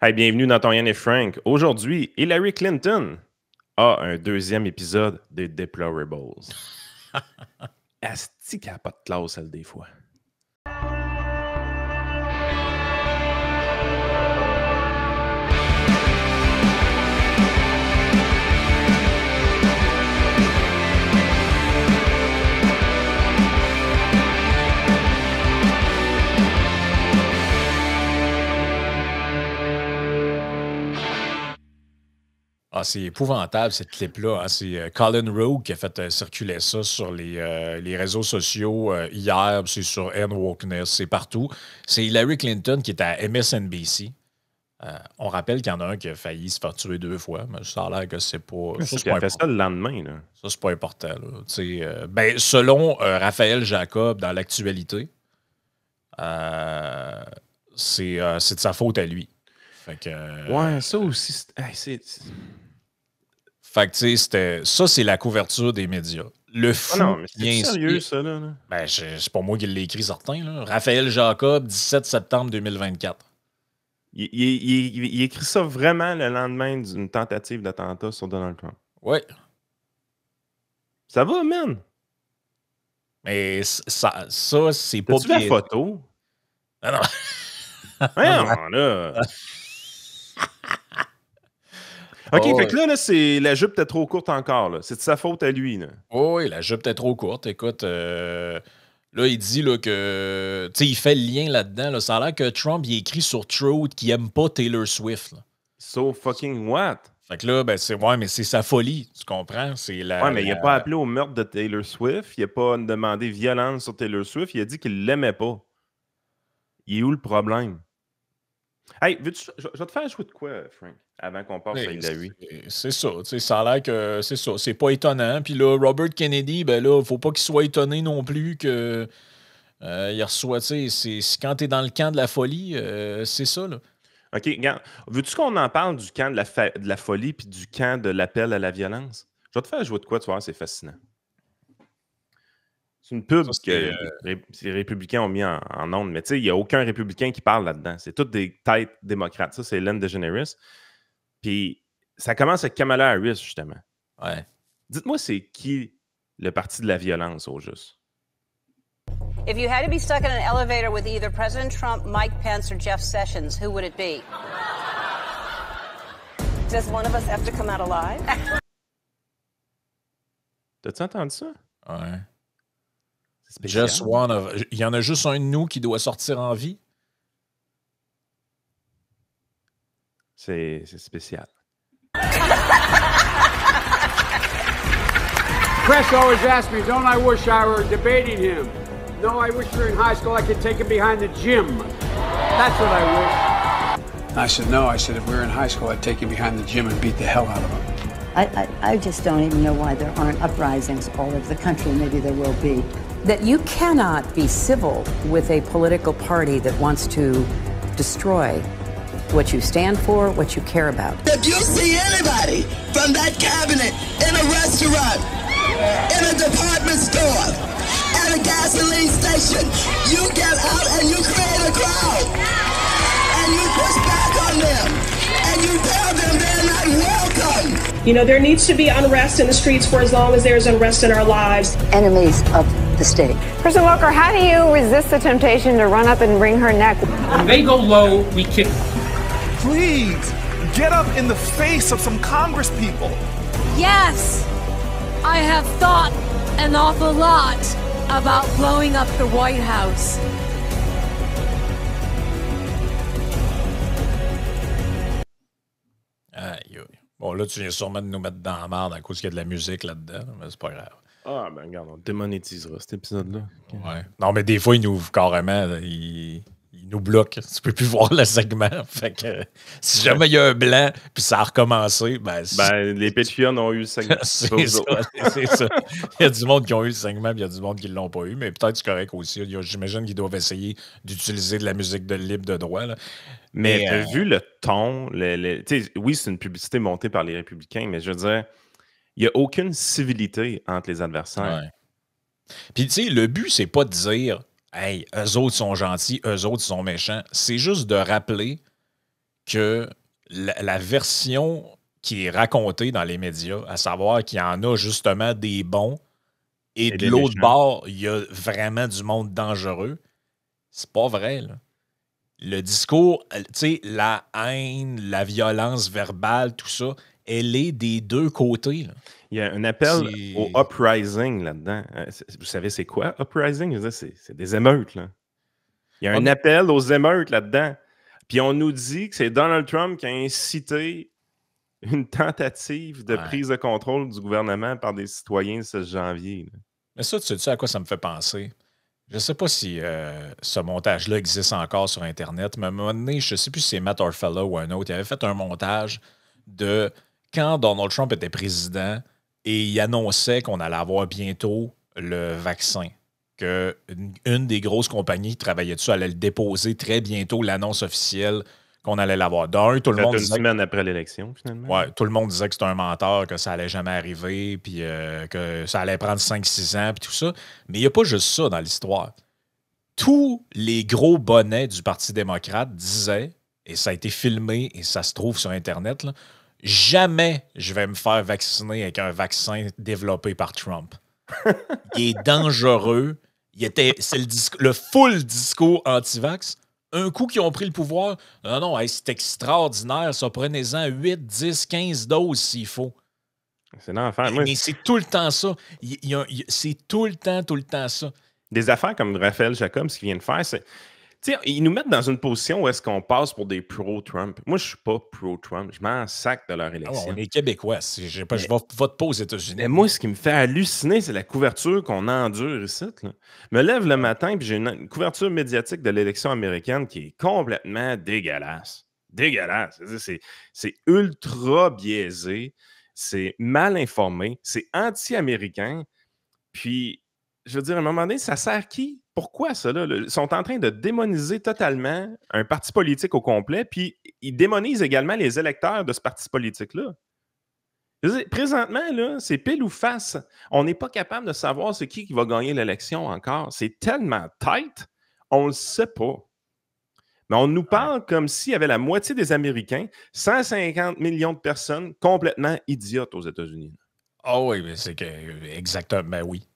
Hey, bienvenue dans ton Yann et Frank. Aujourd'hui, Hillary Clinton a un deuxième épisode de Deplorables. Asti qu'elle n'a pas de classe, elle, des fois. Ah, c'est épouvantable, cette clip-là. Hein. C'est Colin Rowe qui a fait circuler ça sur les réseaux sociaux hier. C'est sur N-Wokeness, c'est partout. C'est Hillary Clinton qui est à MSNBC. On rappelle qu'il y en a un qui a failli se faire tuer 2 fois, mais ça a l'air que c'est pas... Ça, c'est pas fait ça le lendemain. Là. Ça, c'est pas important. Là. Selon Raphaël Jacob, dans l'actualité, c'est de sa faute à lui. Fait que, ouais, ça aussi, Fait que, tu sais, ça, c'est la couverture des médias. Le fou. non, mais c'est sérieux, ça, là? Ben, c'est pas moi qui l'ai écrit, certain, là. Raphaël Jacob, 17 septembre 2024. Il écrit ça vraiment le lendemain d'une tentative d'attentat sur Donald Trump. Oui. Ça va, man? Mais ça c'est pas bien. Tu la photo? Ah non. Non, là. OK, fait que là, c'est la jupe était trop courte encore. Là. C'est de sa faute à lui. Là. Oui, la jupe était trop courte. Écoute, là, il dit là, que... Tu sais, il fait le lien là-dedans. Là. Ça a l'air que Trump, il écrit sur Truth qu'il aime pas Taylor Swift. Là. So fucking what? Fait que là, ben, mais c'est sa folie, tu comprends? C'est mais il n'a pas appelé au meurtre de Taylor Swift. Il n'a pas demandé violence sur Taylor Swift. Il a dit qu'il l'aimait pas. Il est où le problème? Hey, je vais te faire jouer de quoi, Frank, avant qu'on passe à Hillary? C'est ça, tu sais, ça a l'air que c'est ça, c'est pas étonnant. Puis là, Robert Kennedy, ben là, faut pas qu'il soit étonné non plus que il reçoit, tu sais, quand t'es dans le camp de la folie, c'est ça, là. OK, regarde, veux-tu qu'on en parle du camp de la folie puis du camp de l'appel à la violence? Je vais te faire jouer de quoi, tu vois, c'est fascinant. C'est une pub que les républicains ont mis en onde, mais tu sais, il n'y a aucun républicain qui parle là-dedans. C'est toutes des têtes démocrates. Ça, c'est Ellen DeGeneres. Puis ça commence avec Kamala Harris, justement. Ouais. Dites-moi, c'est qui le parti de la violence, au juste? If you had to be stuck in an elevator with either President Trump, Mike Pence, or Jeff Sessions, who would it be? Does one of us have to come out alive? T'as-tu entendu ça? Ouais. Just one of... Il y en a juste un de nous qui doit sortir en vie? C'est spécial. Press always asks me, don't I wish I were debating him? No, I wish we were in high school, I could take him behind the gym. That's what I wish. I said, no. I said, if we were in high school, I'd take him behind the gym and beat the hell out of him. I just don't even know why there aren't uprisings all over the country. Maybe there will be. That you cannot be civil with a political party that wants to destroy what you stand for, what you care about. If you see anybody from that cabinet in a restaurant, in a department store, at a gasoline station, you get out and you create a crowd. And you push back on them. And you tell them they're not welcome. You know, there needs to be unrest in the streets for as long as there's unrest in our lives. Enemies of the state. President Walker, how do you resist the temptation to run up and wring her neck? When they go low, we kick. Please, get up in the face of some Congress people. Yes, I have thought an awful lot about blowing up the White House. Bon, là, tu viens sûrement de nous mettre dans la merde à cause qu'il y a de la musique là-dedans, mais c'est pas grave. Ah, ben regarde, on démonétisera cet épisode-là. Ouais. Non, mais des fois, il nous ouvre carrément, il nous bloque. Tu peux plus voir le segment. Fait que si jamais il y a un blanc puis ça a recommencé, les Patreons ont eu le segment. c'est ça. Il y a du monde qui ont eu le segment puis il y a du monde qui ne l'ont pas eu, mais peut-être c'est correct aussi. J'imagine qu'ils doivent essayer d'utiliser de la musique de libre de droit. Là. Mais t'as vu le ton? Oui, c'est une publicité montée par les républicains, mais je veux dire, il n'y a aucune civilité entre les adversaires. Ouais. Puis, tu sais, le but, c'est pas de dire « Hey, eux autres sont gentils, eux autres sont méchants ». C'est juste de rappeler que la version qui est racontée dans les médias, à savoir qu'il y en a justement des bons et de l'autre bord, il y a vraiment du monde dangereux, c'est pas vrai, là. Le discours, tu sais, la haine, la violence verbale, tout ça, elle est des deux côtés, là. Il y a un appel au uprising là-dedans. Vous savez, c'est quoi, uprising? Je veux dire, c'est des émeutes, là. Il y a un appel aux émeutes là-dedans. Puis on nous dit que c'est Donald Trump qui a incité une tentative de prise de contrôle du gouvernement par des citoyens le 16 janvier. Là. Mais ça, tu sais à quoi ça me fait penser? Je ne sais pas si ce montage-là existe encore sur Internet, mais à un moment donné, je ne sais plus si c'est Matt Orfella ou un autre, il avait fait un montage de quand Donald Trump était président et il annonçait qu'on allait avoir bientôt le vaccin, qu'une des grosses compagnies qui travaillait dessus allait le déposer très bientôt, l'annonce officielle qu'on allait l'avoir. D'un, tout le monde disait... une semaine après l'élection, finalement. Ouais, tout le monde disait que c'était un menteur, que ça allait jamais arriver, puis que ça allait prendre 5-6 ans, puis tout ça. Mais il n'y a pas juste ça dans l'histoire. Tous les gros bonnets du Parti démocrate disaient, et ça a été filmé, et ça se trouve sur Internet, là, jamais je vais me faire vacciner avec un vaccin développé par Trump. Il est dangereux. C'est le full discours anti-vax. Un coup qu'ils ont pris le pouvoir, non, hey, c'est extraordinaire, ça, prenez-en 8, 10, 15 doses s'il faut. C'est l'enfer. Mais c'est tout le temps ça. C'est tout le temps ça. Des affaires comme Raphaël Jacobs qui vient de faire, c'est... T'sais, ils nous mettent dans une position où est-ce qu'on passe pour des pro-Trump. Moi, je suis pas pro-Trump. Je m'en sac de leur élection. On est Québécois. Je vote pas aux États-Unis. Mais moi, ce qui me fait halluciner, c'est la couverture qu'on endure ici. Là. Je me lève le matin et j'ai une couverture médiatique de l'élection américaine qui est complètement dégueulasse. Dégueulasse. C'est ultra biaisé. C'est mal informé. C'est anti-américain. Puis, je veux dire, à un moment donné, ça sert qui? Pourquoi ça, là? Ils sont en train de démoniser totalement un parti politique au complet, puis ils démonisent également les électeurs de ce parti politique-là. Présentement, là, c'est pile ou face. On n'est pas capable de savoir c'est qui va gagner l'élection encore. C'est tellement tight, on ne le sait pas. Mais on nous parle comme s'il y avait la moitié des Américains, 150 millions de personnes complètement idiotes aux États-Unis. Ah oui, mais c'est que exactement, ben oui.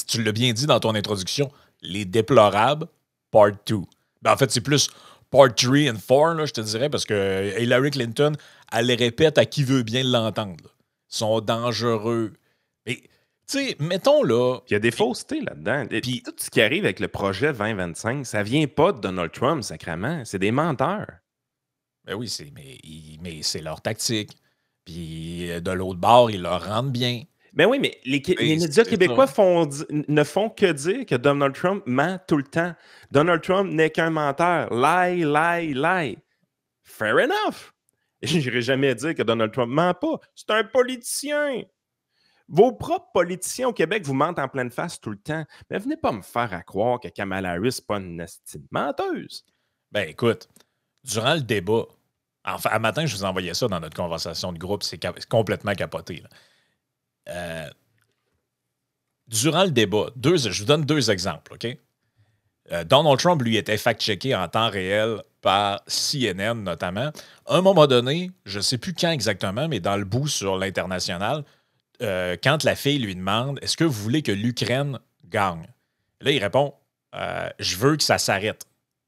Tu l'as bien dit dans ton introduction, les déplorables, part 2. Ben, en fait, c'est plus part 3 and 4, là, je te dirais, parce que Hillary Clinton, elle les répète à qui veut bien l'entendre. Là. Ils sont dangereux. Mais, tu sais, mettons là... Il y a des faussetés là-dedans. Puis tout ce qui arrive avec le projet 2025, ça vient pas de Donald Trump, sacrément. C'est des menteurs. Ben oui, mais c'est leur tactique. Puis de l'autre bord, ils leur rendent bien. Ben oui, mais les médias québécois ne font que dire que Donald Trump ment tout le temps. Donald Trump n'est qu'un menteur. Lie. Fair enough. Je n'irai jamais dire que Donald Trump ment pas. C'est un politicien. Vos propres politiciens au Québec vous mentent en pleine face tout le temps. Mais venez pas me faire croire que Kamala Harris n'est pas une estime menteuse. Ben écoute, durant le débat, enfin, à matin, je vous envoyais ça dans notre conversation de groupe, c'est complètement capoté, là. Durant le débat, je vous donne 2 exemples, OK? Donald Trump, lui, était fact-checké en temps réel par CNN, notamment. À un moment donné, je ne sais plus quand exactement, mais dans le bout sur l'international, quand la fille lui demande « Est-ce que vous voulez que l'Ukraine gagne? » Là, il répond « Je veux que ça s'arrête.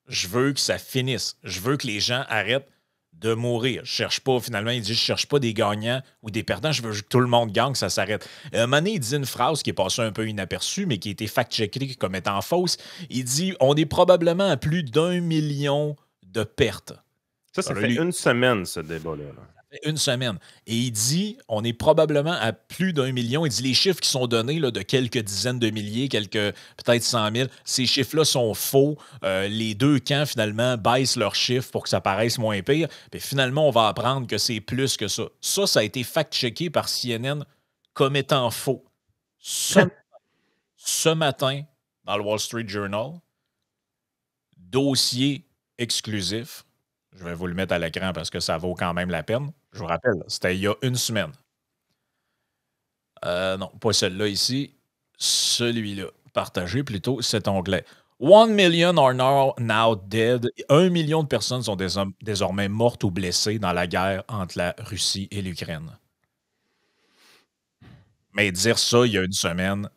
Je veux que ça finisse. Je veux que les gens arrêtent de mourir. Je cherche pas, finalement, il dit, je cherche pas des gagnants ou des perdants, je veux que tout le monde gagne, que ça s'arrête. À un moment donné, il dit une phrase qui est passée un peu inaperçue, mais qui a été fact-checkée comme étant fausse. Il dit, on est probablement à plus d'1 million de pertes. Ça fait une semaine, ce débat-là. Ça fait une semaine. Et il dit, on est probablement à plus d'1 million. Il dit, les chiffres qui sont donnés là, de quelques dizaines de milliers, peut-être 100 000, ces chiffres-là sont faux. Les deux camps, finalement, baissent leurs chiffres pour que ça paraisse moins pire. Puis finalement, on va apprendre que c'est plus que ça. Ça a été fact-checké par CNN comme étant faux. Ce matin, dans le Wall Street Journal, dossier exclusif. Je vais vous le mettre à l'écran parce que ça vaut quand même la peine. Je vous rappelle, c'était il y a une semaine. Non, pas celui-là ici. Celui-là. Partagez plutôt cet onglet. 1 million are now dead. 1 million de personnes sont désormais mortes ou blessées dans la guerre entre la Russie et l'Ukraine. Mais dire ça il y a une semaine,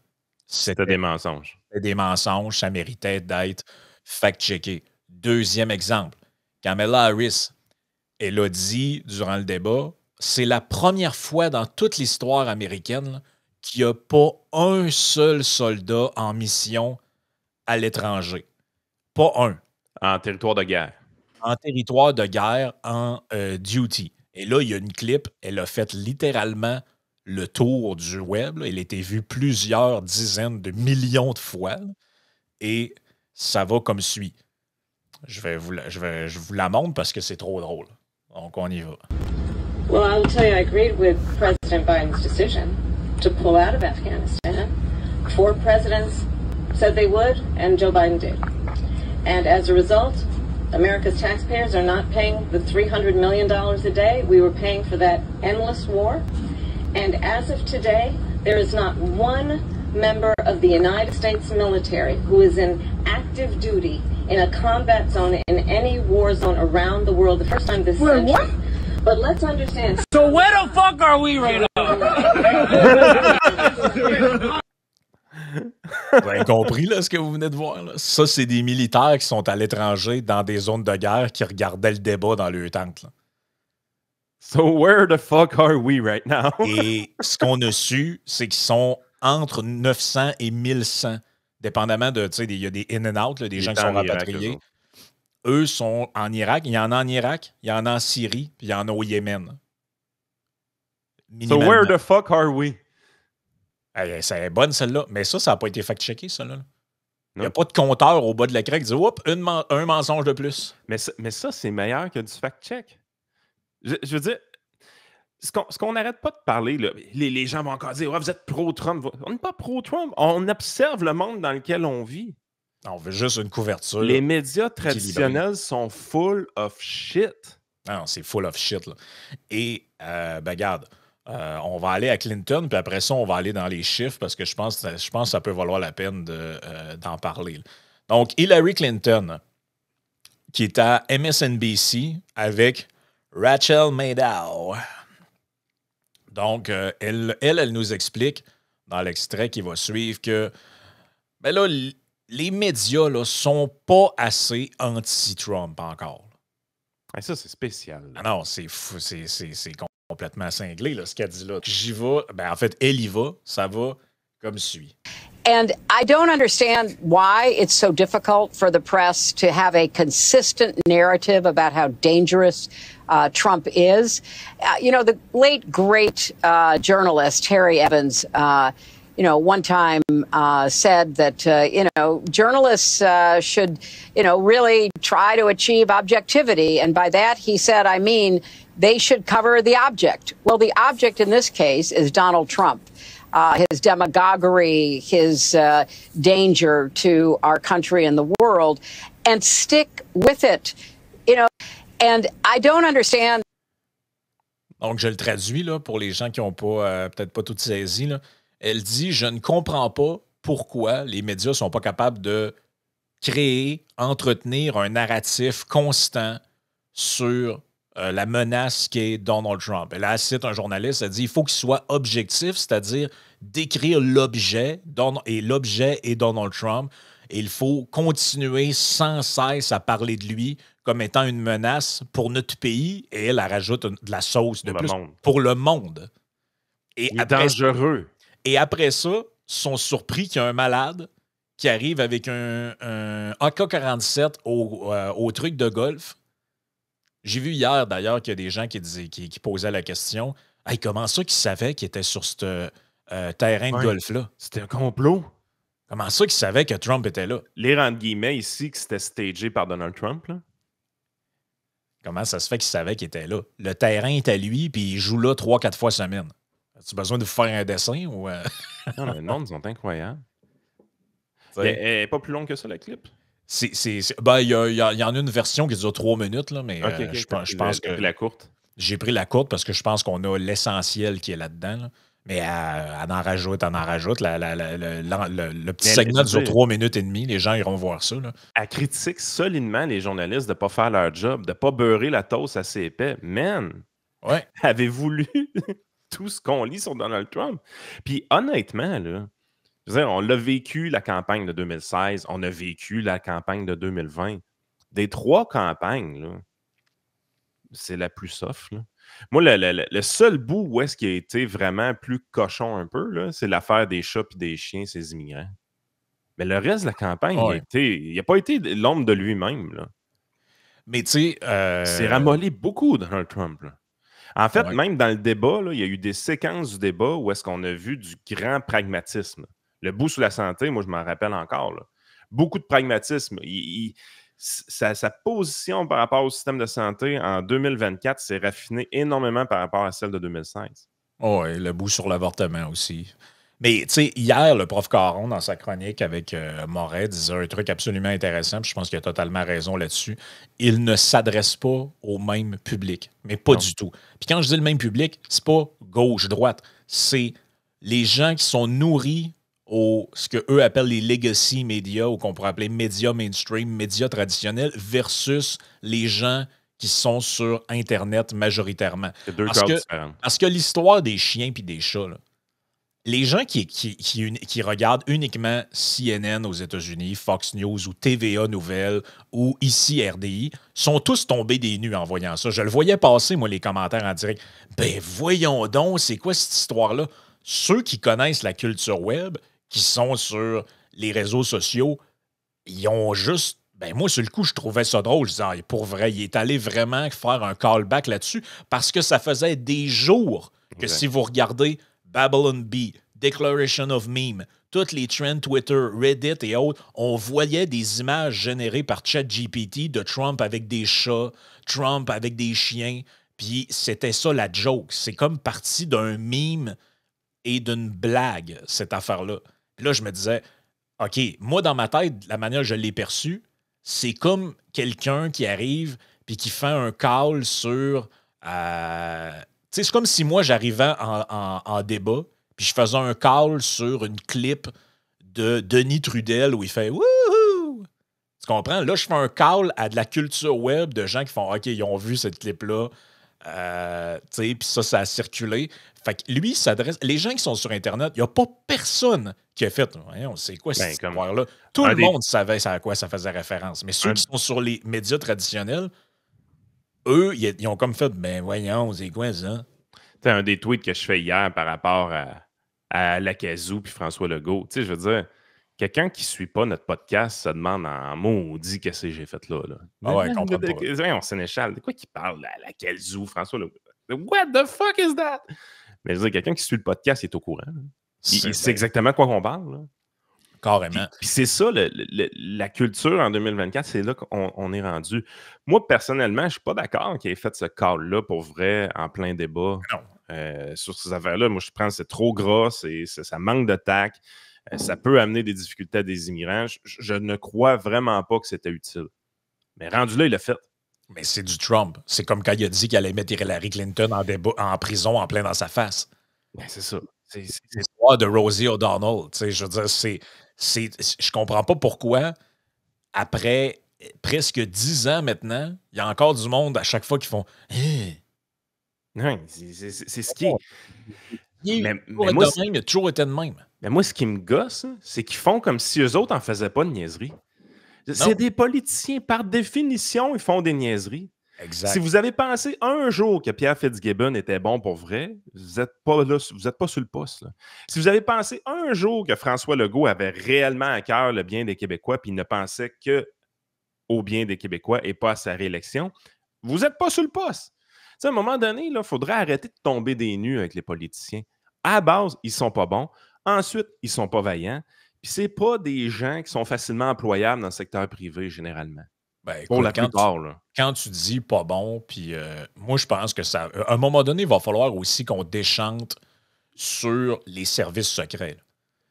c'était des mensonges. C'était des mensonges, ça méritait d'être fact-checké. Deuxième exemple, Kamala Harris, elle a dit durant le débat, c'est la première fois dans toute l'histoire américaine là, qu'il n'y a pas un seul soldat en mission à l'étranger. Pas un. En territoire de guerre. En territoire de guerre, en duty. Et là, il y a une clip, elle a fait littéralement le tour du web. Là. Elle a été vue plusieurs dizaines de millions de fois. Là. Et ça va comme suit. Je vous la montre parce que c'est trop drôle. Donc, on y va. Well, I will tell you, I agreed with President Biden's decision to pull out of Afghanistan. 4 presidents said they would, and Joe Biden did. And as a result, America's taxpayers are not paying the $300 million a day we were paying for that endless war. And as of today, there is not one member of the United States military who is in active duty in a combat zone in any war zone around the world the first time this century. What? But let's understand. So where the fuck are we right now? Vous avez compris là, ce que vous venez de voir? Là? Ça, c'est des militaires qui sont à l'étranger dans des zones de guerre qui regardaient le débat dans leur tente. Là. So where the fuck are we right now? Et ce qu'on a su, c'est qu'ils sont entre 900 et 1100, dépendamment de, tu sais, il y a des in and out, là, des gens qui sont rapatriés. Eux sont en Irak. Il y en a en Irak, il y en a en Syrie, puis il y en a au Yémen. So where the fuck are we? Hey, c'est bonne celle-là. Mais ça n'a pas été fact-checké, ça. Il n'y a pas de compteur au bas de l'écran qui dit « Oups, un mensonge de plus ». Mais ça, c'est meilleur que du fact-check. Je veux dire, ce qu'on n'arrête pas de parler, là, les gens vont encore dire « Ouais, vous êtes pro-Trump ». On n'est pas pro-Trump. On observe le monde dans lequel on vit. On veut juste une couverture. Les médias traditionnels sont full of shit. Non, c'est full of shit. Là. Et, regarde, on va aller à Clinton, puis après ça, on va aller dans les chiffres parce que je pense que ça peut valoir la peine d'en parler. Là. Donc, Hillary Clinton, qui est à MSNBC avec Rachel Maddow. Donc, elle nous explique dans l'extrait qui va suivre que ben là, les médias ne sont pas assez anti-Trump encore. Ah, ça, c'est spécial. Ah non, c'est complètement cinglé, là, ce qu'elle dit là. J'y vais. Ben, en fait, elle y va. Ça va comme suit. And I don't understand why it's so difficult for the press to have a consistent narrative about how dangerous Trump is. You know, the late, great journalist, Harry Evans, one time said that, journalists should, really try to achieve objectivity. And by that, he said, I mean, they should cover the object. Well, the object in this case is Donald Trump. His demagoguery, his danger to our country and the world, and stick with it. And I don't understand. Donc, je le traduis là, pour les gens qui n'ont pas peut-être pas tout saisi. Là. Elle dit « Je ne comprends pas pourquoi les médias ne sont pas capables de créer, entretenir un narratif constant sur la menace qu'est Donald Trump. » Elle cite un journaliste, elle dit « Il faut qu'il soit objectif, c'est-à-dire décrire l'objet, et l'objet est Donald Trump, et il faut continuer sans cesse à parler de lui comme étant une menace pour notre pays. » Et elle rajoute de la sauce de plus pour le monde. Et il est dangereux. Et après ça, ils sont surpris qu'il y a un malade qui arrive avec un AK-47 au truc de golf. J'ai vu hier, d'ailleurs, qu'il y a des gens qui posaient la question « Hey, comment ça qu'ils savaient qu'il était sur ce terrain de golf-là? » C'était un complot. Comment ça qu'ils savaient que Trump était là? Lire entre guillemets ici que c'était stagé par Donald Trump, là. Comment ça se fait qu'ils savaient qu'il était là? Le terrain est à lui, puis il joue là 3-4 fois semaine. As-tu besoin de faire un dessin? Ou Non, mais le monde, ils sont incroyables. Elle n'est pas plus longue que ça, la clip? Ben, il y en a une version qui dure 3 minutes, là, mais je pense que... la courte. J'ai pris la courte parce que je pense qu'on a l'essentiel qui est là-dedans. Là. Mais elle en rajoute, elle en rajoute. Le petit Mais segment je veux dure dire- 3 minutes et demie. Les gens iront voir ça. Là. Elle critique solidement les journalistes de ne pas faire leur job, de ne pas beurrer la toast assez épais. Man, Ouais. avez-vous lu tout ce qu'on lit sur Donald Trump? Puis honnêtement, là, je veux dire, on l'a vécu la campagne de 2016, on a vécu la campagne de 2020. Des 3 campagnes, là, c'est la plus soft. Là. Moi, le seul bout où est-ce qu'il a été vraiment plus cochon un peu, là, c'est l'affaire des chats et des chiens, ces immigrants. Mais le reste de la campagne, Ouais. il n'a pas été l'ombre de lui-même. Là. Mais tu sais. C'est ramolli beaucoup, Donald Trump. Là. En fait, Ouais. même dans le débat, là, il y a eu des séquences du débat où est-ce qu'on a vu du grand pragmatisme. Le bout sur la santé, moi, je m'en rappelle encore. Là. Beaucoup de pragmatisme. Sa position par rapport au système de santé en 2024 s'est raffinée énormément par rapport à celle de 2016. Oui, le bout sur l'avortement aussi. Mais, tu sais, hier, le prof Caron, dans sa chronique avec Moret, disait un truc absolument intéressant, puis je pense qu'il a totalement raison là-dessus. Il ne s'adresse pas au même public, mais pas du tout. Puis quand je dis le même public, c'est pas gauche-droite, c'est les gens qui sont nourris ce qu'eux appellent les legacy médias, ou qu'on pourrait appeler médias mainstream, médias traditionnels, versus les gens qui sont sur Internet majoritairement. C'est 2 corps différents. Parce que l'histoire des chiens et des chats, là, les gens qui regardent uniquement CNN aux États-Unis, Fox News ou TVA Nouvelles ou ici RDI sont tous tombés des nues en voyant ça. Je le voyais passer, moi, les commentaires en direct. Ben voyons donc, c'est quoi cette histoire-là? Ceux qui connaissent la culture web, qui sont sur les réseaux sociaux, ils ont juste... Ben moi, sur le coup, je trouvais ça drôle. Je disais, ah, pour vrai, il est allé vraiment faire un callback là-dessus parce que ça faisait des jours que si vous regardez Babylon Bee, Declaration of Meme, toutes les trends Twitter, Reddit et autres, on voyait des images générées par ChatGPT de Trump avec des chats, Trump avec des chiens, puis c'était ça la joke. C'est comme parti d'un meme et d'une blague, cette affaire-là. Puis là, je me disais, OK, moi, dans ma tête, la manière que je l'ai perçue, c'est comme quelqu'un qui arrive puis qui fait un call sur... c'est comme si moi, j'arrivais en débat puis je faisais un call sur une clip de Denis Trudel où il fait « Wouhou! » Tu comprends? Là, je fais un call à de la culture web de gens qui font « OK, ils ont vu cette clip-là. » Puis ça a circulé. Fait que lui, il s'adresse... Les gens qui sont sur Internet, il n'y a pas personne qui a fait « On sait quoi cette histoire-là? » Tout le monde savait à quoi ça faisait référence. Mais ceux qui sont sur les médias traditionnels, eux, ils ont comme fait « Ben voyons, c'est quoi ça? » C'est un des tweets que je fais hier par rapport à Lacazou puis François Legault. Tu sais, je veux dire, quelqu'un qui ne suit pas notre podcast se demande en maudit qu'est-ce que j'ai fait là. Ah ouais, comprends pas. On Sénéchal, de quoi qu'il parle, Lacazou, François Legault? What the fuck is that? Mais je veux dire, quelqu'un qui suit le podcast, il est au courant. Il sait exactement de quoi qu'on parle. Là. Carrément. Puis c'est ça, la culture en 2024, c'est là qu'on est rendu. Moi, personnellement, je ne suis pas d'accord qu'il ait fait ce call-là pour vrai en plein débat. Non. Sur ces affaires-là, moi, je pense que c'est trop gras, ça manque de tact, ça peut amener des difficultés à des immigrants. Je ne crois vraiment pas que c'était utile. Mais rendu là, il l'a fait. Mais c'est du Trump. C'est comme quand il a dit qu'il allait mettre Hillary Clinton en prison en plein dans sa face. Ben, c'est ça. C'est l'histoire de Rosie O'Donnell. Je veux dire, je comprends pas pourquoi, après presque 10 ans maintenant, il y a encore du monde à chaque fois qui font Non, c'est ce qui est. Il a toujours été de même. Mais moi, ce qui me gosse, c'est qu'ils font comme si eux autres en faisaient pas de niaiseries. C'est des politiciens, par définition, ils font des niaiseries. Exact. Si vous avez pensé un jour que Pierre Fitzgibbon était bon pour vrai, vous n'êtes pas là, vous n'êtes pas sur le poste. Là. Si vous avez pensé un jour que François Legault avait réellement à cœur le bien des Québécois, puis il ne pensait qu'au bien des Québécois et pas à sa réélection, vous n'êtes pas sur le poste. T'sais, à un moment donné, il faudrait arrêter de tomber des nues avec les politiciens. À la base, ils ne sont pas bons. Ensuite, ils ne sont pas vaillants. Puis c'est pas des gens qui sont facilement employables dans le secteur privé, généralement. Ben, écoute, pour la plupart, quand tu dis pas bon, puis moi, je pense que ça... À un moment donné, il va falloir aussi qu'on déchante sur les services secrets. Tu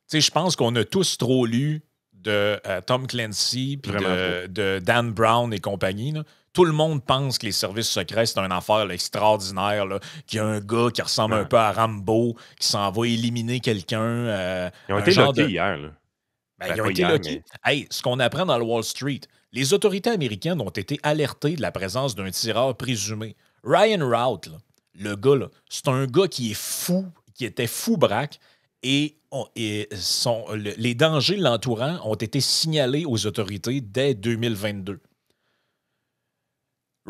sais, je pense qu'on a tous trop lu de Tom Clancy puis de Dan Brown et compagnie. Là. Tout le monde pense que les services secrets, c'est une affaire là, extraordinaire, là, qu'il y a un gars qui ressemble un peu à Rambo, qui s'en va éliminer quelqu'un. Ils ont été loqués hier. Là. Ben, ils ont été loqués. Mais... Hey, ce qu'on apprend dans le Wall Street, les autorités américaines ont été alertées de la présence d'un tireur présumé. Ryan Routh, là, le gars, là, c'est un gars qui est fou, qui était fou braque, et les dangers l'entourant ont été signalés aux autorités dès 2022.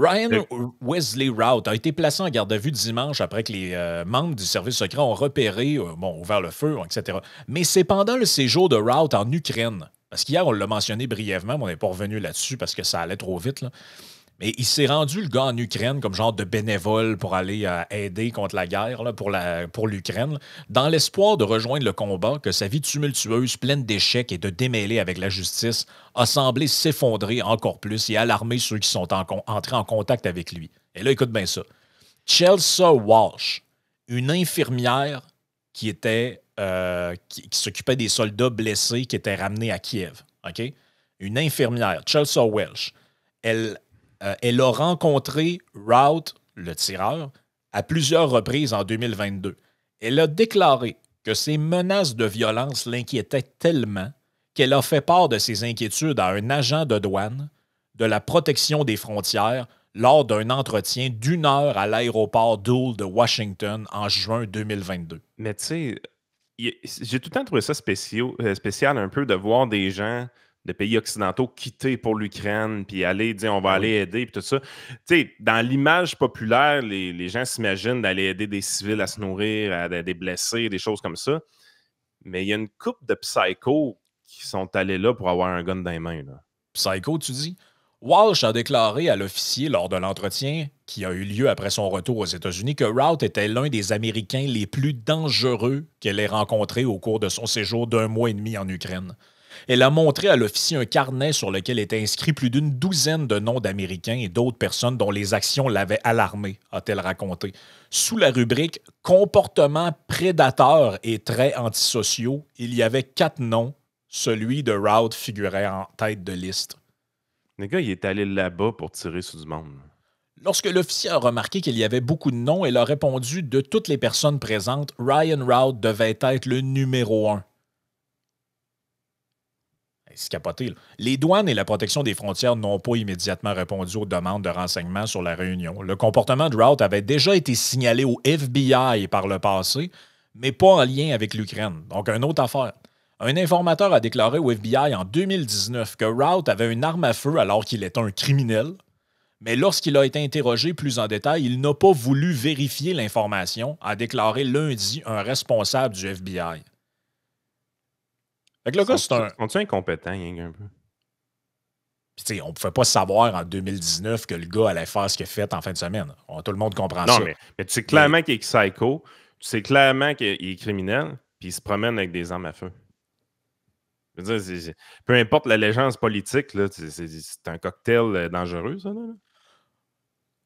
Ryan Wesley Routh a été placé en garde à vue dimanche après que les membres du service secret ont repéré, ouvert le feu, etc. Mais c'est pendant le séjour de Routh en Ukraine. Parce qu'hier, on l'a mentionné brièvement, mais on n'est pas revenu là-dessus parce que ça allait trop vite. Là. Mais il s'est rendu, le gars, en Ukraine comme genre de bénévole pour aller aider contre la guerre là, pour l'Ukraine, dans l'espoir de rejoindre le combat, que sa vie tumultueuse, pleine d'échecs et de démêlés avec la justice, a semblé s'effondrer encore plus et alarmer ceux qui sont entrés en contact avec lui. Et là, écoute bien ça. Chelsea Walsh, une infirmière qui était qui s'occupait des soldats blessés qui étaient ramenés à Kiev. Okay? Une infirmière, Chelsea Walsh, elle a rencontré Routh, le tireur, à plusieurs reprises en 2022. Elle a déclaré que ses menaces de violence l'inquiétaient tellement qu'elle a fait part de ses inquiétudes à un agent de douane de la protection des frontières lors d'un entretien d'1 heure à l'aéroport Dulles de Washington en juin 2022. Mais tu sais, j'ai tout le temps trouvé ça spécial un peu de voir des gens de pays occidentaux quitter pour l'Ukraine, puis aller dire on va aller aider, puis tout ça. Tu sais, dans l'image populaire, les gens s'imaginent d'aller aider des civils à se nourrir, des blessés, des choses comme ça. Mais il y a une couple de psychos qui sont allés là pour avoir un gun dans les mains. Là. Psycho, tu dis? Walsh a déclaré à l'officier lors de l'entretien qui a eu lieu après son retour aux États-Unis que Routh était l'un des Américains les plus dangereux qu'elle ait rencontrés au cours de son séjour d'1 mois et demi en Ukraine. Elle a montré à l'officier un carnet sur lequel étaient inscrits plus d'une douzaine de noms d'Américains et d'autres personnes dont les actions l'avaient alarmé, a-t-elle raconté. Sous la rubrique « Comportements prédateurs et traits antisociaux », il y avait 4 noms. Celui de Routh figurait en tête de liste. Le gars, il est allé là-bas pour tirer sur du monde. Lorsque l'officier a remarqué qu'il y avait beaucoup de noms, elle a répondu « De toutes les personnes présentes, Ryan Routh devait être le numéro 1. » C'est capoté. Là. Les douanes et la protection des frontières n'ont pas immédiatement répondu aux demandes de renseignements sur la réunion. Le comportement de Routh avait déjà été signalé au FBI par le passé, mais pas en lien avec l'Ukraine. Donc, une autre affaire. Un informateur a déclaré au FBI en 2019 que Routh avait une arme à feu alors qu'il était un criminel, mais lorsqu'il a été interrogé plus en détail, il n'a pas voulu vérifier l'information, a déclaré lundi un responsable du FBI. Fait que le gars, c'est un... Sont-ils incompétents, un peu? Puis, on ne pouvait pas savoir en 2019 que le gars allait faire ce qu'il a fait en fin de semaine. Tout le monde comprend ça. Non, mais tu sais clairement qu'il est psycho, tu sais clairement qu'il est criminel, puis il se promène avec des armes à feu. Je veux dire, peu importe l'allégeance politique, là, c'est un cocktail dangereux, ça. Là.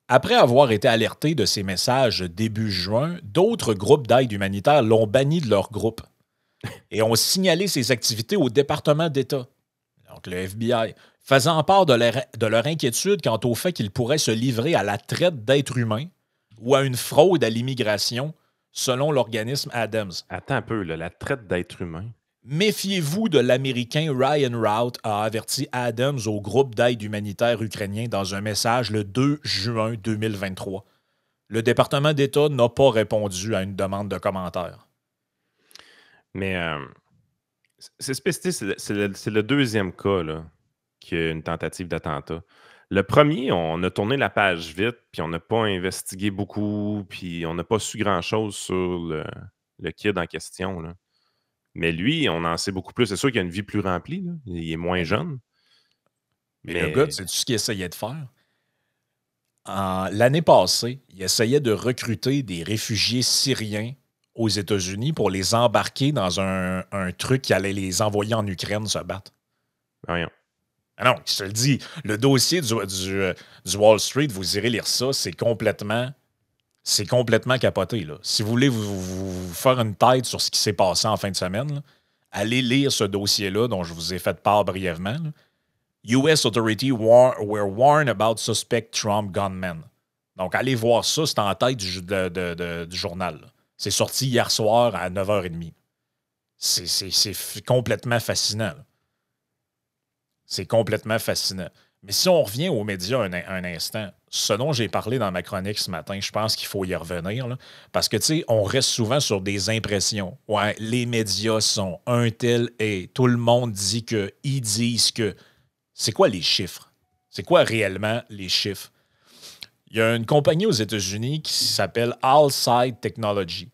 Après avoir été alerté de ces messages début juin, d'autres groupes d'aide humanitaire l'ont banni de leur groupe et ont signalé ses activités au département d'État, donc le FBI, faisant part de leur inquiétude quant au fait qu'il pourrait se livrer à la traite d'êtres humains ou à une fraude à l'immigration, selon l'organisme Adams. Attends un peu, là, la traite d'êtres humains. Méfiez-vous de l'Américain Ryan Routh, a averti Adams au groupe d'aide humanitaire ukrainien dans un message le 2 juin 2023. Le département d'État n'a pas répondu à une demande de commentaire. Mais c'est spécifique, c'est le deuxième cas là, qui a une tentative d'attentat. Le premier, on a tourné la page vite, puis on n'a pas investigué beaucoup, puis on n'a pas su grand-chose sur le kid en question. Là. Mais lui, on en sait beaucoup plus. C'est sûr qu'il a une vie plus remplie. Là. Il est moins jeune. Mais le gars, c'est tout ce qu'il essayait de faire. L'année passée, il essayait de recruter des réfugiés syriens aux États-Unis pour les embarquer dans un truc qui allait les envoyer en Ukraine se battre. Voyons. Ah non, je te le dis, le dossier du Wall Street, vous irez lire ça, c'est complètement capoté. Là. Si vous voulez vous faire une tête sur ce qui s'est passé en fin de semaine, là, allez lire ce dossier-là dont je vous ai fait part brièvement. Là. US authorities were warned about suspect Trump gunmen. Donc, allez voir ça, c'est en tête du journal. Là. C'est sorti hier soir à 9h30. C'est complètement fascinant. Là. C'est complètement fascinant. Mais si on revient aux médias un instant, ce dont j'ai parlé dans ma chronique ce matin, je pense qu'il faut y revenir. Là, parce que, tu sais, on reste souvent sur des impressions. Ouais, les médias sont un tel et tout le monde dit que, ils disent que. C'est quoi les chiffres? C'est quoi réellement les chiffres? Il y a une compagnie aux États-Unis qui s'appelle Allside Technology.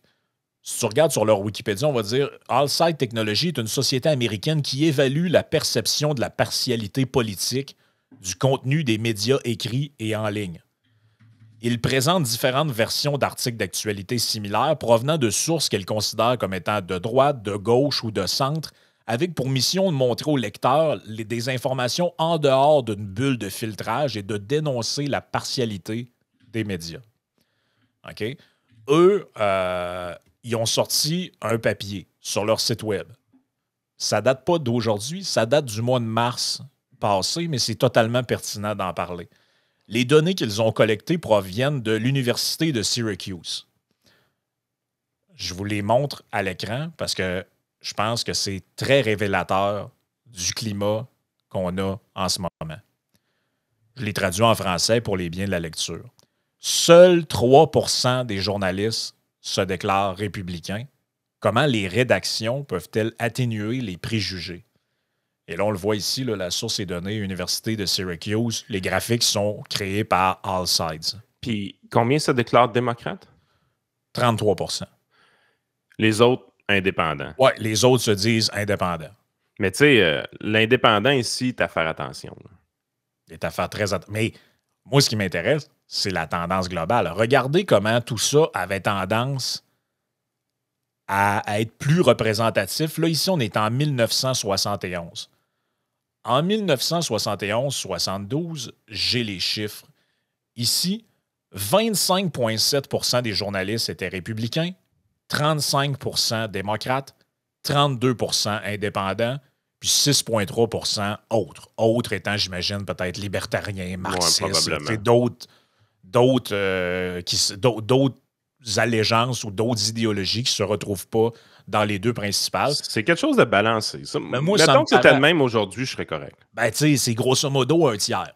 Si tu regardes sur leur Wikipédia, on va dire Allside Technology est une société américaine qui évalue la perception de la partialité politique du contenu des médias écrits et en ligne. Il présente différentes versions d'articles d'actualité similaires provenant de sources qu'elle considère comme étant de droite, de gauche ou de centre, avec pour mission de montrer aux lecteurs des informations en dehors d'une bulle de filtrage et de dénoncer la partialité des médias. OK? Eux, ils ont sorti un papier sur leur site web. Ça date pas d'aujourd'hui, ça date du mois de mars passé, mais c'est totalement pertinent d'en parler. Les données qu'ils ont collectées proviennent de l'Université de Syracuse. Je vous les montre à l'écran parce que je pense que c'est très révélateur du climat qu'on a en ce moment. Je l'ai traduit en français pour les biens de la lecture. Seuls 3% des journalistes se déclarent républicains. Comment les rédactions peuvent-elles atténuer les préjugés? Et là, on le voit ici, là, la source est donnée, Université de Syracuse. Les graphiques sont créés par Allsides. Puis, combien se déclarent démocrates? 33%. Les autres, indépendants. Oui, les autres se disent indépendants. Mais tu sais, l'indépendant ici, t'as à faire attention. C'est à faire très attention. Mais moi, ce qui m'intéresse, c'est la tendance globale. Regardez comment tout ça avait tendance à être plus représentatif. Là, ici, on est en 1971. En 1971-72, j'ai les chiffres. Ici, 25,7% des journalistes étaient républicains, 35% démocrates, 32% indépendants, puis 6,3% autres. Autres étant, j'imagine, peut-être libertariens, marxistes, d'autres allégeances ou d'autres idéologies qui ne se retrouvent pas dans les deux principales. C'est quelque chose de balancé. Ben moi, mettons que c'était le même aujourd'hui, je serais correct. Ben, tu sais, c'est grosso modo un tiers.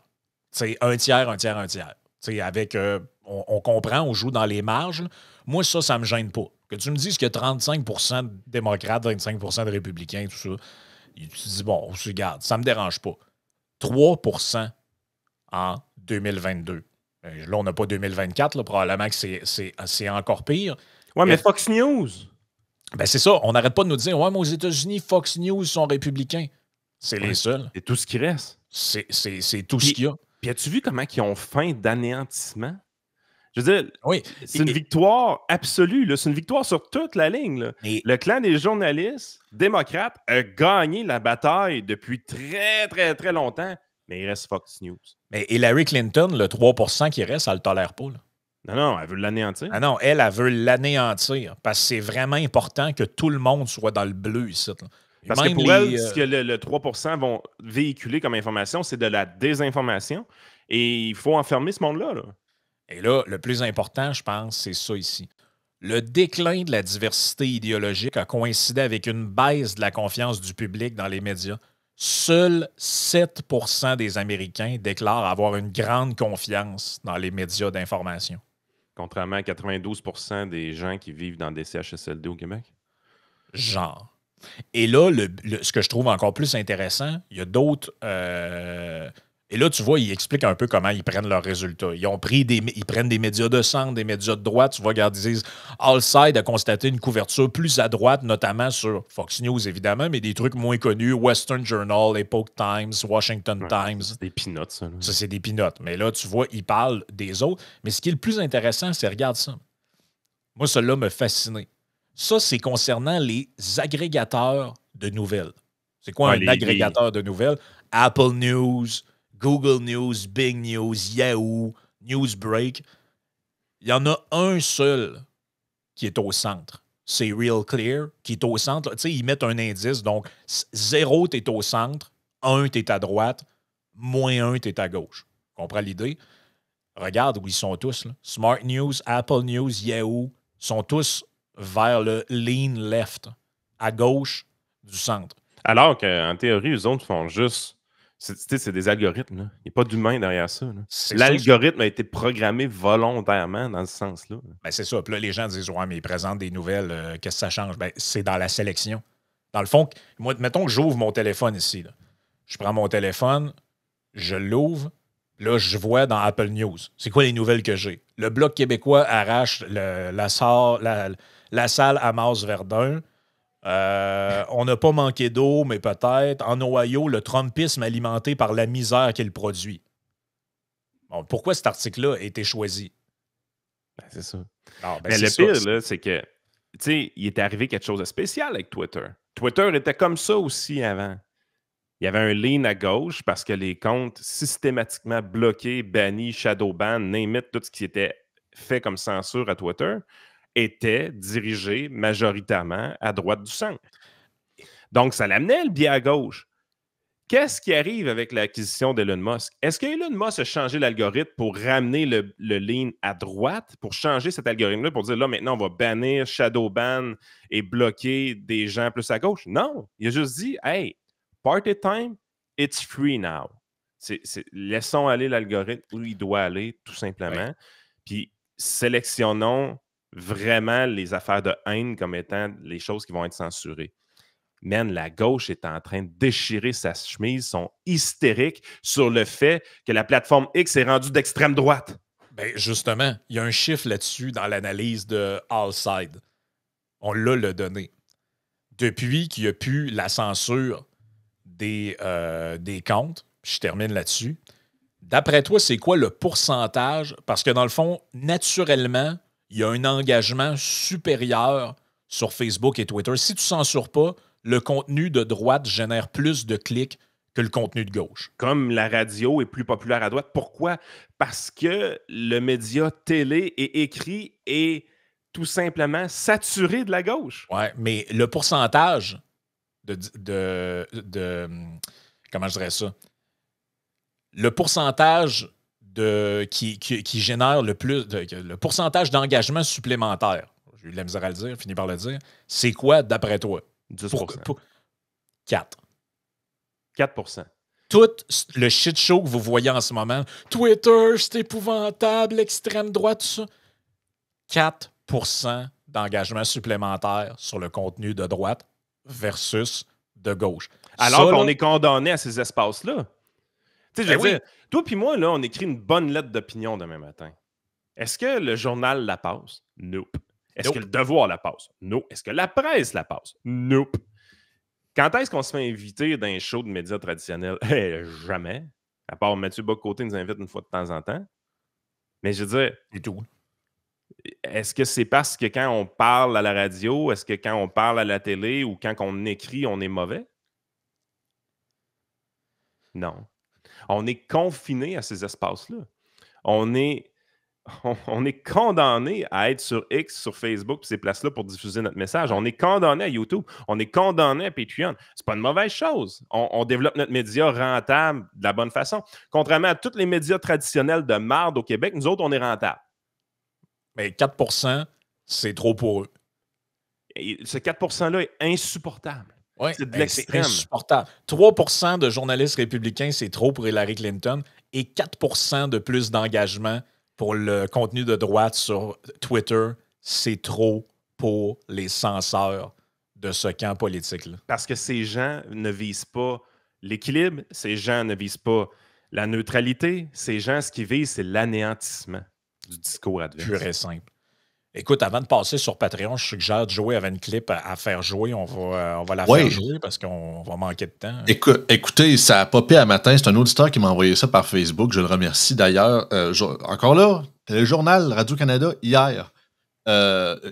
C'est un tiers, un tiers, un tiers. Tu sais, avec, on comprend, on joue dans les marges. Moi, ça me gêne pas. Que tu me dises qu'il y a 35% de démocrates, 25% de républicains, tout ça, tu te dis, bon, regarde, ça me dérange pas. 3% en 2022. Là, on n'a pas 2024, là, probablement que c'est encore pire. Ouais, mais Fox News. Ben c'est ça, on n'arrête pas de nous dire, ouais, mais aux États-Unis, Fox News sont républicains. C'est les seuls. C'est tout ce qui reste. C'est tout ce qu'il y a. Puis as-tu vu comment ils ont faim d'anéantissement? Je veux dire, oui. C'est une victoire absolue. Là. C'est une victoire sur toute la ligne. Là. Le clan des journalistes démocrates a gagné la bataille depuis très, très, très longtemps, mais il reste Fox News. Mais Hillary Clinton, le 3% qui reste, elle ne le tolère pas. Là. Non, elle veut l'anéantir. Ah non, elle veut l'anéantir parce que c'est vraiment important que tout le monde soit dans le bleu ici. Là. Parce que pour elle, ce que le 3% vont véhiculer comme information, c'est de la désinformation. Et il faut enfermer ce monde-là. Là. Et là, le plus important, je pense, c'est ça ici. Le déclin de la diversité idéologique a coïncidé avec une baisse de la confiance du public dans les médias. Seuls 7% des Américains déclarent avoir une grande confiance dans les médias d'information. Contrairement à 92% des gens qui vivent dans des CHSLD au Québec? Genre. Et là, ce que je trouve encore plus intéressant, il y a d'autres... Et là, tu vois, ils expliquent un peu comment ils prennent leurs résultats. Ils prennent des médias de centre, des médias de droite. Tu vois, regarde, ils disent Allside a constaté une couverture plus à droite, notamment sur Fox News, évidemment, mais des trucs moins connus, Western Journal, Epoch Times, Washington Times. C'est des peanuts, ça. Là. Ça, c'est des peanuts. Mais là, tu vois, ils parlent des autres. Mais ce qui est le plus intéressant, c'est, regarde ça. Moi, cela m'a fasciné. Ça, c'est concernant les agrégateurs de nouvelles. C'est quoi un agrégateur de nouvelles? Apple News, Google News, Bing News, Yahoo, Newsbreak. Il y en a un seul qui est au centre. C'est Real Clear qui est au centre. Tu sais, ils mettent un indice. Donc, 0, tu es au centre. 1, tu es à droite. -1, tu es à gauche. Comprends l'idée? Regarde où ils sont tous. Là. Smart News, Apple News, Yahoo sont tous vers le lean left, à gauche du centre. Alors qu'en théorie, eux autres font juste... C'est des algorithmes. Là. Il n'y a pas d'humain derrière ça. L'algorithme a été programmé volontairement dans ce sens-là. Ben, c'est ça. Puis là, les gens disent « Ouais, mais ils présentent des nouvelles. Qu'est-ce que ça change? » Ben, c'est dans la sélection. Dans le fond, moi, mettons que j'ouvre mon téléphone ici. Là. Je prends mon téléphone, je l'ouvre. Là, je vois dans Apple News. C'est quoi les nouvelles que j'ai? Le Bloc québécois arrache la salle Amos-Verdun. On n'a pas manqué d'eau, mais peut-être. En Ohio, le Trumpisme alimenté par la misère qu'il produit. Bon, pourquoi cet article-là a été choisi? Ben, c'est ça. Non, ben, mais le pire, là, c'est que, tu sais, il est arrivé quelque chose de spécial avec Twitter. Twitter était comme ça aussi avant. Il y avait un lean à gauche parce que les comptes systématiquement bloqués, bannis, shadowban, name it, tout ce qui était fait comme censure à Twitter, était dirigé majoritairement à droite du centre. Donc, ça l'amenait le biais à gauche. Qu'est-ce qui arrive avec l'acquisition d'Elon Musk? Est-ce qu'Elon Musk a changé l'algorithme pour ramener le lean à droite, pour changer cet algorithme-là, pour dire là, maintenant, on va bannir, shadowban et bloquer des gens plus à gauche? Non. Il a juste dit, hey, party time, it's free now. Laissons aller l'algorithme où il doit aller, tout simplement. Ouais. Puis sélectionnons vraiment les affaires de haine comme étant les choses qui vont être censurées. Man, la gauche est en train de déchirer sa chemise, sont hystériques sur le fait que la plateforme X est rendue d'extrême droite. Ben justement, il y a un chiffre là-dessus dans l'analyse de Allside. On l'a le donné. Depuis qu'il n'y a plus la censure des comptes, je termine là-dessus, d'après toi, c'est quoi le pourcentage? Parce que dans le fond, naturellement, il y a un engagement supérieur sur Facebook et Twitter. Si tu ne censures pas, le contenu de droite génère plus de clics que le contenu de gauche. Comme la radio est plus populaire à droite. Pourquoi? Parce que le média télé et écrit est tout simplement saturé de la gauche. Oui, mais le pourcentage comment je dirais ça? Le pourcentage qui génère le plus... le pourcentage d'engagement supplémentaire, j'ai eu de la misère à le dire, fini par le dire, c'est quoi d'après toi? 10%. 4. 4%. Tout le shit show que vous voyez en ce moment, Twitter, c'est épouvantable, l'extrême droite, tout ça. 4% d'engagement supplémentaire sur le contenu de droite versus de gauche. Alors qu'on est condamné à ces espaces-là. Tu sais, je veux dire, toi puis moi, là, on écrit une bonne lettre d'opinion demain matin. Est-ce que le journal la passe? Nope. Est-ce que le Devoir la passe? Non. Est-ce que la presse la passe? Nope. Quand est-ce qu'on se fait inviter dans un show de médias traditionnels? Jamais. À part Mathieu Bock-Côté nous invite une fois de temps en temps. Mais je veux dire... Et tout. Est-ce que c'est parce que quand on parle à la radio, est-ce que quand on parle à la télé ou quand on écrit, on est mauvais? Non. On est confiné à ces espaces-là. On est condamné à être sur X, sur Facebook, ces places-là pour diffuser notre message. On est condamné à YouTube. On est condamné à Patreon. C'est pas une mauvaise chose. On développe notre média rentable de la bonne façon. Contrairement à tous les médias traditionnels de marde au Québec, nous autres, on est rentable. Mais 4%, c'est trop pour eux. Et ce 4%-là est insupportable. Ouais, c'est de l'extrême. C'est insupportable. 3% de journalistes républicains, c'est trop pour Hillary Clinton. Et 4% de plus d'engagement pour le contenu de droite sur Twitter, c'est trop pour les censeurs de ce camp politique-là. Parce que ces gens ne visent pas l'équilibre, ces gens ne visent pas la neutralité, ces gens, ce qu'ils visent, c'est l'anéantissement du discours adverse. Pur et simple. Écoute, avant de passer sur Patreon, je suggère de jouer avec une clip à faire jouer. On va la faire jouer parce qu'on va manquer de temps. Écoutez, ça a popé à matin. C'est un auditeur qui m'a envoyé ça par Facebook. Je le remercie d'ailleurs. Encore là, Téléjournal Radio-Canada, hier.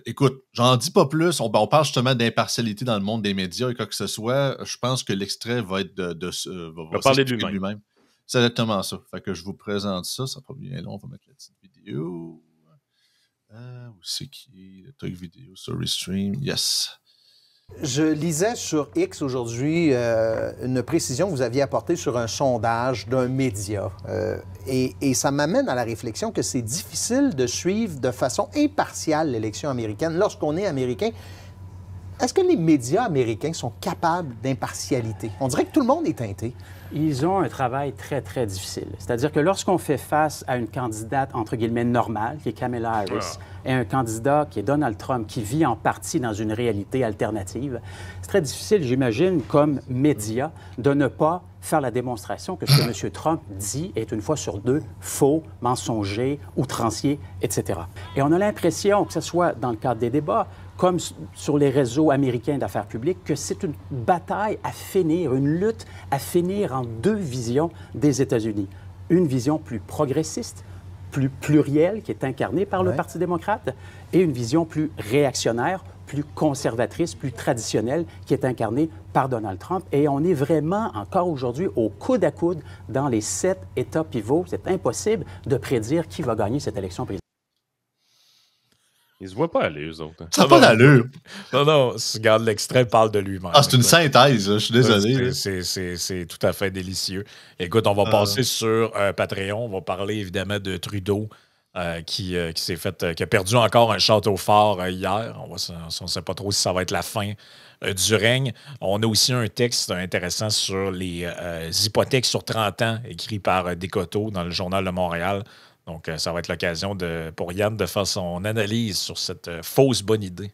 Écoute, j'en dis pas plus. On parle justement d'impartialité dans le monde des médias et quoi que ce soit. Je pense que l'extrait va être va parler de lui-même. C'est exactement ça. Fait que je vous présente ça. Ça va pas bien long. On va mettre la petite vidéo. Où c'est qui? Le truc vidéo sur Restream. Yes. Je lisais sur X aujourd'hui une précision que vous aviez apportée sur un sondage d'un média. Et ça m'amène à la réflexion que c'est difficile de suivre de façon impartiale l'élection américaine lorsqu'on est américain. Est-ce que les médias américains sont capables d'impartialité? On dirait que tout le monde est teinté. Ils ont un travail très, très difficile. C'est-à-dire que lorsqu'on fait face à une candidate, entre guillemets, normale, qui est Kamala Harris, et un candidat qui est Donald Trump, qui vit en partie dans une réalité alternative, c'est très difficile, j'imagine, comme média, de ne pas faire la démonstration que ce que M. Trump dit est une fois sur deux faux, mensonger, outrancier, etc. Et on a l'impression, que ce soit dans le cadre des débats, comme sur les réseaux américains d'affaires publiques, que c'est une bataille à finir, une lutte à finir en deux visions des États-Unis. Une vision plus progressiste, plus plurielle, qui est incarnée par le Parti démocrate, et une vision plus réactionnaire, plus conservatrice, plus traditionnelle, qui est incarnée par Donald Trump. Et on est vraiment, encore aujourd'hui, au coude à coude dans les 7 États pivots. C'est impossible de prédire qui va gagner cette élection présidentielle. Ils se voient pas aller, eux autres. Ça n'a pas d'allure. Non, regarde, l'extrait parle de lui-même. Ah, c'est une synthèse, je suis désolé. C'est tout à fait délicieux. Écoute, on va passer sur Patreon. On va parler évidemment de Trudeau qui s'est fait, qui a perdu encore un château fort hier. On ne sait pas trop si ça va être la fin du règne. On a aussi un texte intéressant sur les hypothèques sur 30 ans écrit par Descoteaux dans le Journal de Montréal. Donc, ça va être l'occasion pour Yann de faire son analyse sur cette fausse bonne idée.